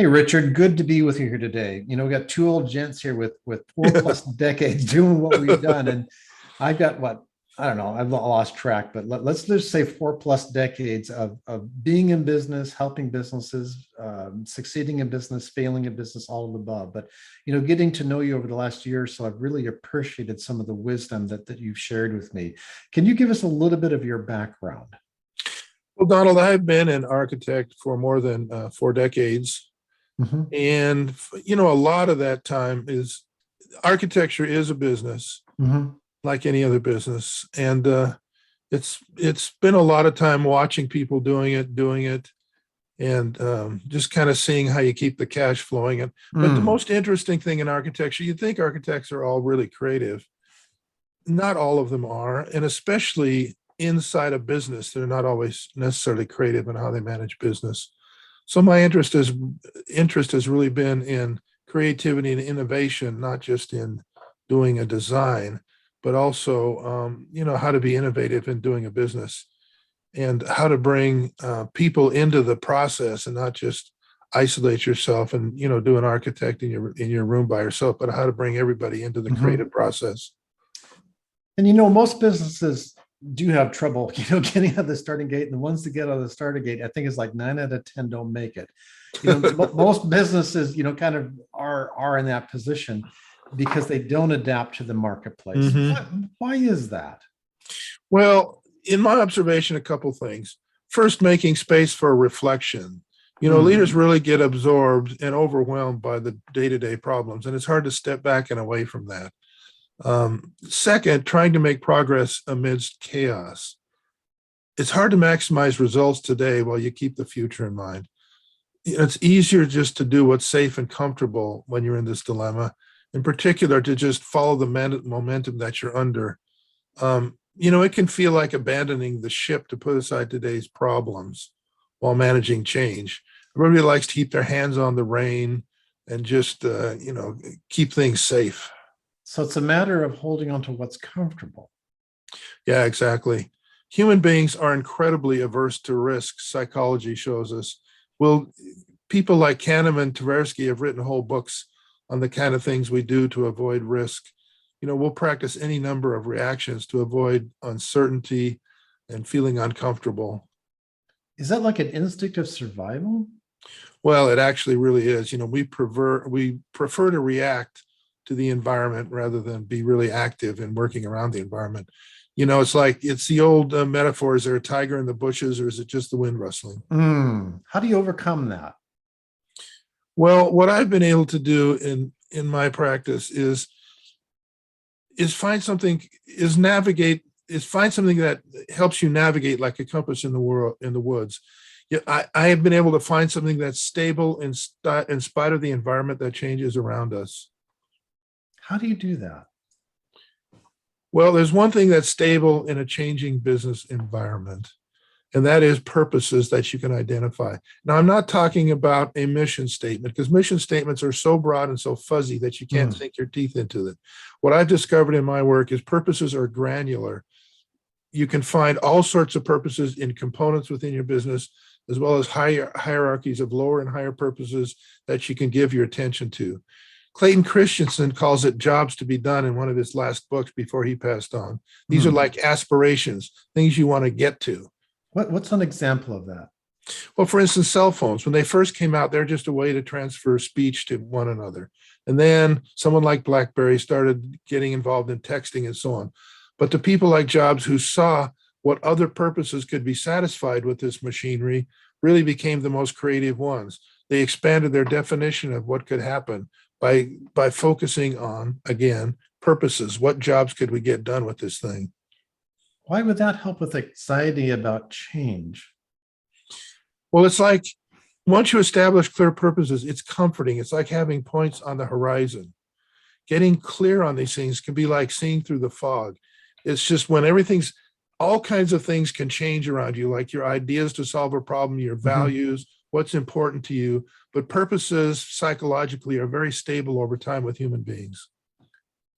Hey Richard, good to be with you here today. We got two old gents here with four plus decades doing what we've done, and I've got what I don't know. I've lost track, but let's just say four plus decades of being in business, helping businesses, succeeding in business, failing in business, all of the above. But getting to know you over the last year or so, I've really appreciated some of the wisdom that you've shared with me. Can you give us a little bit of your background? Well, Donald, I've been an architect for more than 4 decades. Hmm. And, a lot of that time is architecture is a business Hmm. like any other business. And it's been a lot of time watching people doing it, and just kind of seeing how you keep the cash flowing. But the most interesting thing in architecture, you'd think architects are all really creative. Not all of them are, and especially inside a business, they're not always necessarily creative in how they manage business. So my interest has really been in creativity and innovation, not just in doing a design, but also how to be innovative in doing a business, and how to bring people into the process and not just isolate yourself and do an architect in your room by yourself, but how to bring everybody into the Hmm. creative process. And most businesses do have trouble, getting out of the starting gate. And the ones that get out of the starting gate, I think it's like 9 out of 10 don't make it. Most businesses, kind of are in that position because they don't adapt to the marketplace. Hmm. Why is that? Well, in my observation, a couple things. First, making space for reflection. Leaders Hmm. really get absorbed and overwhelmed by the day-to-day problems, and it's hard to step back and away from that. Second, trying to make progress amidst chaos. It's hard to maximize results today while you keep the future in mind. It's easier just to do what's safe and comfortable when you're in this dilemma, in particular, to just follow the momentum that you're under. It can feel like abandoning the ship to put aside today's problems while managing change. Everybody likes to keep their hands on the rein and just, keep things safe. So it's a matter of holding on to what's comfortable. Yeah, exactly. Human beings are incredibly averse to risk, psychology shows us. Well, people like Kahneman and Tversky have written whole books on the kind of things we do to avoid risk. We'll practice any number of reactions to avoid uncertainty and feeling uncomfortable. Is that like an instinct of survival? Well, it actually really is. We prefer to react to the environment rather than be really active in working around the environment. It's the old metaphor: is there a tiger in the bushes, or is it just the wind rustling? How do you overcome that? Well, what I've been able to do in my practice is find something is navigate is find something that helps you navigate like a compass in the world in the woods. Yeah, I have been able to find something that's stable in spite of the environment that changes around us. How do you do that? Well, there's one thing that's stable in a changing business environment, and that is purposes that you can identify. Now, I'm not talking about a mission statement, because mission statements are so broad and so fuzzy that you can't Hmm. sink your teeth into it. What I've discovered in my work is purposes are granular. You can find all sorts of purposes in components within your business, as well as higher hierarchies of lower and higher purposes that you can give your attention to. Clayton Christensen calls it jobs to be done in one of his last books before he passed on. These are Hmm. like aspirations, things you want to get to. What's an example of that? Well, for instance, cell phones, when they first came out, they're just a way to transfer speech to one another. And then someone like BlackBerry started getting involved in texting and so on. But the people like Jobs, who saw what other purposes could be satisfied with this machinery, really became the most creative ones. They expanded their definition of what could happen by focusing on, again, purposes. What jobs could we get done with this thing? Why would that help with anxiety about change? Well, it's like once you establish clear purposes, it's comforting. It's like having points on the horizon. Getting clear on these things can be like seeing through the fog. It's just when all kinds of things can change around you, like your ideas to solve a problem, your Mhm. values, what's important to you. But purposes psychologically are very stable over time with human beings.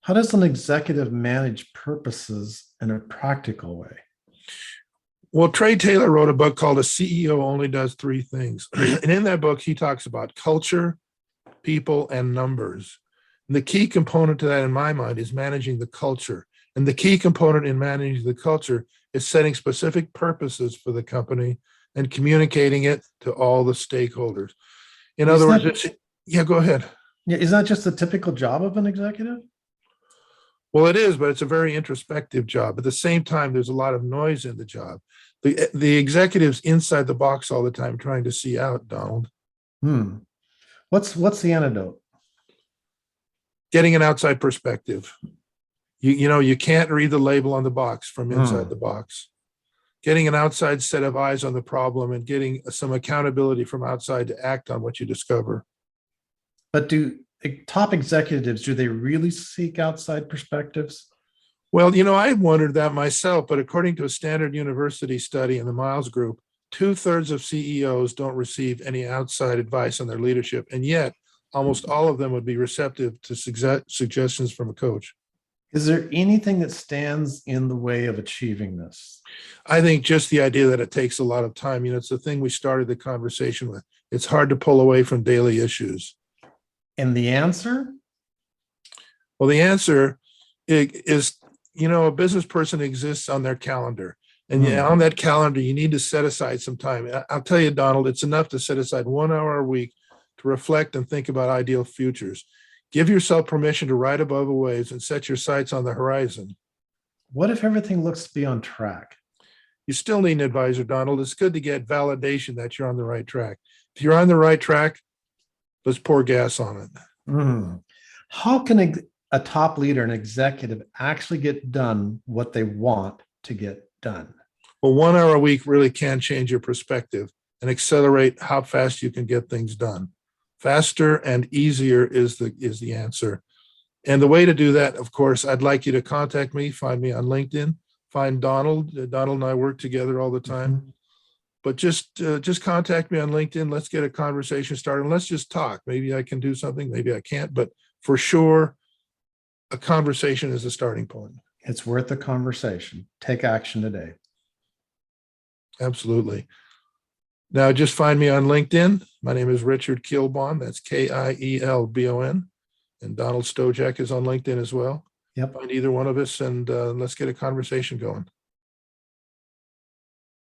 How does an executive manage purposes in a practical way? Well, Trey Taylor wrote a book called A CEO Only Does Three Things. And in that book, he talks about culture, people, and numbers. And the key component to that, in my mind, is managing the culture. And the key component in managing the culture is setting specific purposes for the company and communicating it to all the stakeholders. In other words, yeah, go ahead. Yeah, isn't that just the typical job of an executive? Well, it is, but it's a very introspective job. At the same time, there's a lot of noise in the job. The executive's inside the box all the time trying to see out, Donald. What's the antidote? Getting an outside perspective. You can't read the label on the box from inside the box. Getting an outside set of eyes on the problem and getting some accountability from outside to act on what you discover. But do top executives, do they really seek outside perspectives? Well, I wondered that myself, but according to a Stanford University study in the Miles Group, 2/3 of CEOs don't receive any outside advice on their leadership, and yet almost all of them would be receptive to suggestions from a coach. Is there anything that stands in the way of achieving this? I think just the idea that it takes a lot of time, it's the thing we started the conversation with. It's hard to pull away from daily issues. And the answer? Well, the answer is, a business person exists on their calendar. And on that calendar, you need to set aside some time. I'll tell you, Donald, it's enough to set aside 1 hour a week to reflect and think about ideal futures. Give yourself permission to ride above the waves and set your sights on the horizon. What if everything looks to be on track? You still need an advisor, Donald. It's good to get validation that you're on the right track. If you're on the right track, let's pour gas on it. How can a top leader, an executive, actually get done what they want to get done? Well, 1 hour a week really can change your perspective and accelerate how fast you can get things done. Faster and easier is the answer. And the way to do that, of course, I'd like you to contact me, find me on LinkedIn, find Donald. Donald and I work together all the time. But just contact me on LinkedIn. Let's get a conversation started. And let's just talk. Maybe I can do something, maybe I can't, but for sure, a conversation is a starting point. It's worth a conversation. Take action today. Absolutely. Now, just find me on LinkedIn. My name is Richard Kielbon. That's Kielbon. And Donald Stojak is on LinkedIn as well. Yep. Find either one of us and let's get a conversation going.